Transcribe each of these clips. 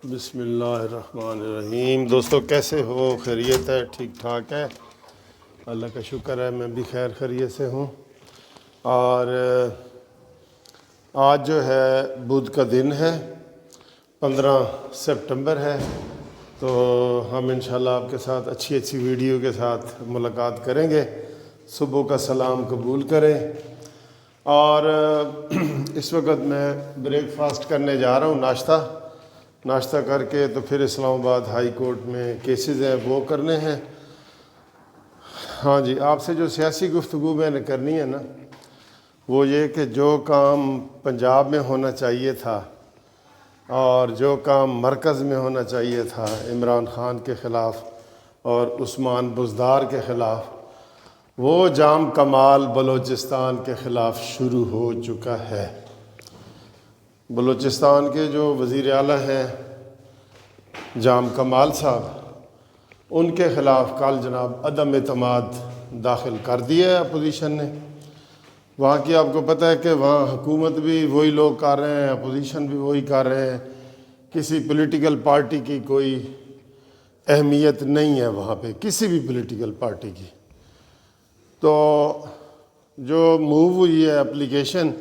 بسم اللہ الرحمن الرحیم۔ دوستو کیسے ہو؟ خیریت ہے؟ ٹھیک ٹھاک ہے؟ اللہ کا شکر ہے، میں بھی خیر خیریت سے ہوں۔ اور آج جو ہے بدھ کا دن ہے، 15 سپٹمبر ہے، تو ہم انشاءاللہ آپ کے ساتھ اچھی ویڈیو کے ساتھ ملاقات کریں گے۔ صبح کا سلام قبول کریں۔ اور اس وقت میں بریک فاسٹ کرنے جا رہا ہوں، ناشتہ کر کے تو پھر اسلام آباد ہائی کورٹ میں کیسز ہیں وہ کرنے ہیں۔ ہاں جی، آپ سے جو سیاسی گفتگو میں نے کرنی ہے نا، وہ یہ کہ جو کام پنجاب میں ہونا چاہیے تھا اور جو کام مرکز میں ہونا چاہیے تھا عمران خان کے خلاف اور عثمان بزدار کے خلاف، وہ جام کمال بلوچستان کے خلاف شروع ہو چکا ہے۔ بلوچستان کے جو وزیر اعلیٰ ہیں جام کمال صاحب، ان کے خلاف کل جناب عدم اعتماد داخل کر دیا ہے اپوزیشن نے۔ وہاں کی آپ کو پتہ ہے کہ وہاں حکومت بھی وہی لوگ کر رہے ہیں، اپوزیشن بھی وہی کر رہے ہیں، کسی پولیٹیکل پارٹی کی کوئی اہمیت نہیں ہے وہاں پہ، کسی بھی پولیٹیکل پارٹی کی۔ تو جو موو ہوئی ہے اپلیکیشن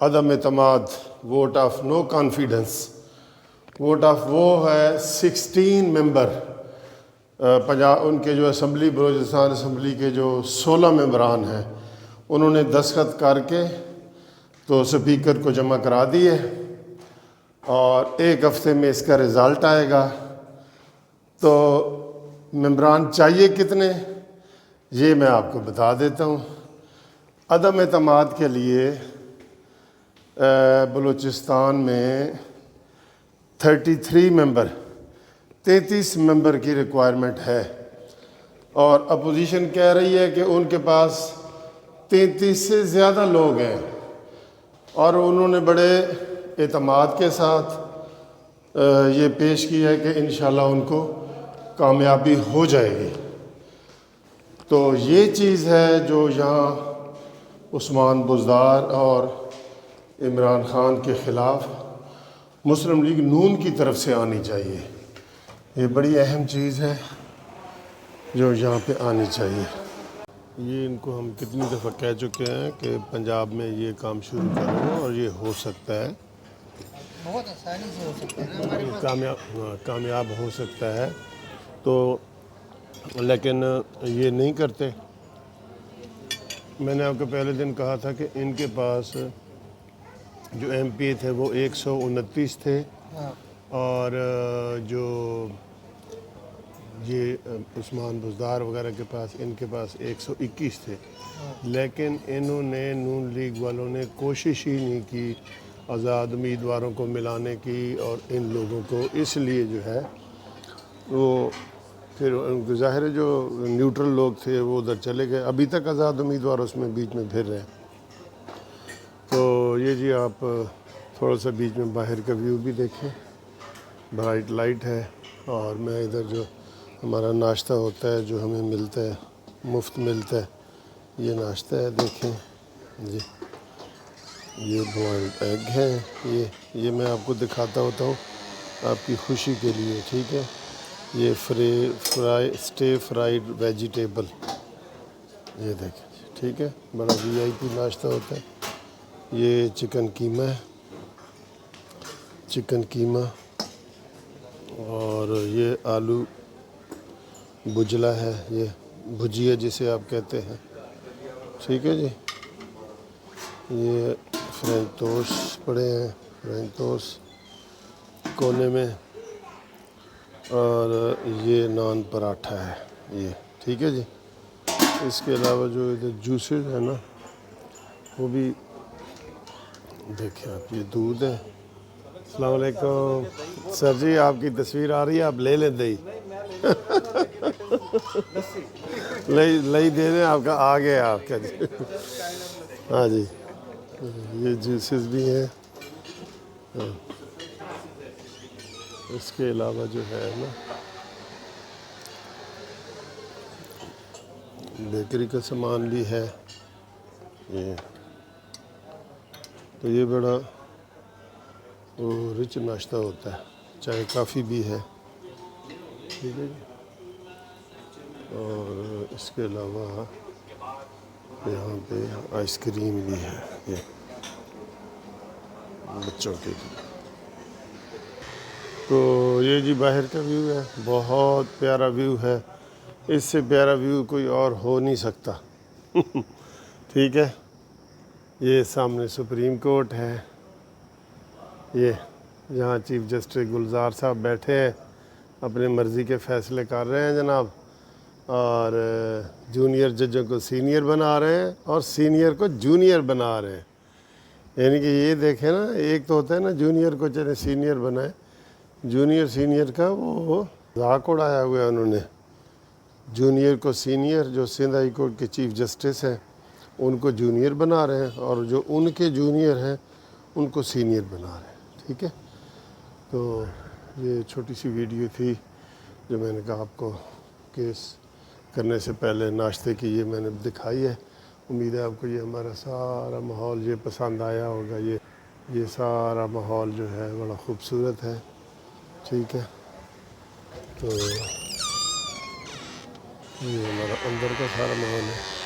عدم اعتماد، vote of no confidence, vote of وہ ہے 16 ممبر، ان کے جو اسمبلی، بلوچستان اسمبلی کے جو 16 ممبران ہیں، انہوں نے دستخط کر کے تو سپیکر کو جمع کرا دیے، اور 1 ہفتے میں اس کا رزلٹ آئے گا۔ تو ممبران چاہیے کتنے، یہ میں آپ کو بتا دیتا ہوں۔ عدم اعتماد کے لیے بلوچستان میں 33 ممبر، 33 ممبر کی ریکوائرمنٹ ہے، اور اپوزیشن کہہ رہی ہے کہ ان کے پاس 33 سے زیادہ لوگ ہیں، اور انہوں نے بڑے اعتماد کے ساتھ یہ پیش کیا ہے کہ انشاءاللہ ان کو کامیابی ہو جائے گی۔ تو یہ چیز ہے جو یہاں عثمان بزدار اور عمران خان کے خلاف مسلم لیگ نون کی طرف سے آنی چاہیے۔ یہ بڑی اہم چیز ہے جو یہاں پہ آنی چاہیے۔ یہ ان کو ہم کتنی دفعہ کہہ چکے ہیں کہ پنجاب میں یہ کام شروع کرو، اور یہ ہو سکتا ہے، بہت آسانی سے ہو سکتا ہے نا، ہمارے پاس کامیاب ہو سکتا ہے، تو لیکن یہ نہیں کرتے۔ میں نے آپ کو پہلے دن کہا تھا کہ ان کے پاس جو ایم پی تھے وہ 129 تھے، اور جو یہ عثمان بزدار وغیرہ کے پاس، ان کے پاس 121 تھے، لیکن انہوں نے نون لیگ والوں نے کوشش ہی نہیں کی آزاد امیدواروں کو ملانے کی، اور ان لوگوں کو اس لیے جو ہے وہ پھر ظاہر ہے جو نیوٹرل لوگ تھے وہ ادھر چلے گئے۔ ابھی تک آزاد امیدوار اس میں بیچ میں پھر رہے ہیں۔ تو یہ جی آپ تھوڑا سا بیچ میں باہر کا ویو بھی دیکھیں، برائٹ لائٹ ہے، اور میں ادھر جو ہمارا ناشتہ ہوتا ہے جو ہمیں ملتا ہے، مفت ملتا ہے، یہ ناشتہ ہے، دیکھیں جی، یہ بوائلڈ ایگ ہیں، یہ میں آپ کو دکھاتا ہوتا ہوں آپ کی خوشی کے لیے، ٹھیک ہے۔ یہ اسٹے فرائیڈ ویجیٹیبل، یہ دیکھیں ٹھیک ہے، بڑا وی آئی پی ناشتہ ہوتا ہے۔ یہ چکن قیمہ، اور یہ آلو بجلا ہے، یہ بھجیا جسے آپ کہتے ہیں، ٹھیک ہے جی۔ یہ فرینچ ٹوسٹ پڑے ہیں، فرینچ ٹوسٹ کونے میں، اور یہ نان پراٹھا ہے، یہ ٹھیک ہے جی۔ اس کے علاوہ جو ادھر جوسز ہے نا، وہ بھی دیکھیں آپ، یہ دودھ ہے۔ السلام علیکم سر جی، آپ کی تصویر آ رہی ہے، آپ لے لیں دہی، لئی دے دیں، آپ کا آ گیا آپ کا جی۔ ہاں جی، یہ جوسز بھی ہیں۔ اس کے علاوہ جو ہے نا بیکری کا سامان بھی ہے، یہ تو یہ بڑا رچ ناشتہ ہوتا ہے۔ چائے کافی بھی ہے، ٹھیک ہے جی۔ اور اس کے علاوہ یہاں پہ آئس کریم بھی ہے، یہ بچوں کے لیے۔ تو یہ جی باہر کا ویو ہے، بہت پیارا ویو ہے، اس سے پیارا ویو کوئی اور ہو نہیں سکتا ٹھیک ہے۔ یہ سامنے سپریم کورٹ ہے، یہ یہاں چیف جسٹس گلزار صاحب بیٹھے ہیں، اپنے مرضی کے فیصلے کر رہے ہیں جناب، اور جونیئر ججوں کو سینئر بنا رہے ہیں اور سینئر کو جونیئر بنا رہے ہیں۔ یعنی کہ یہ دیکھیں نا، ایک تو ہوتا ہے نا جونیئر کو چلے سینئر بنائے، جونیئر سینئر کا وہ مذاق اڑایا ہوا ہے انہوں نے۔ جونیئر کو سینئر، جو سندھ ہائی کورٹ کے چیف جسٹس ہیں ان کو جونیئر بنا رہے ہیں، اور جو ان کے جونیئر ہیں ان کو سینئر بنا رہے ہیں، ٹھیک ہے۔ تو یہ چھوٹی سی ویڈیو تھی جو میں نے کہا آپ کو کیس کرنے سے پہلے ناشتے کی یہ میں نے دکھائی ہے۔ امید ہے آپ کو یہ ہمارا سارا ماحول یہ پسند آیا ہوگا، یہ سارا ماحول جو ہے بڑا خوبصورت ہے، ٹھیک ہے۔ تو یہ ہمارا اندر کا سارا ماحول ہے۔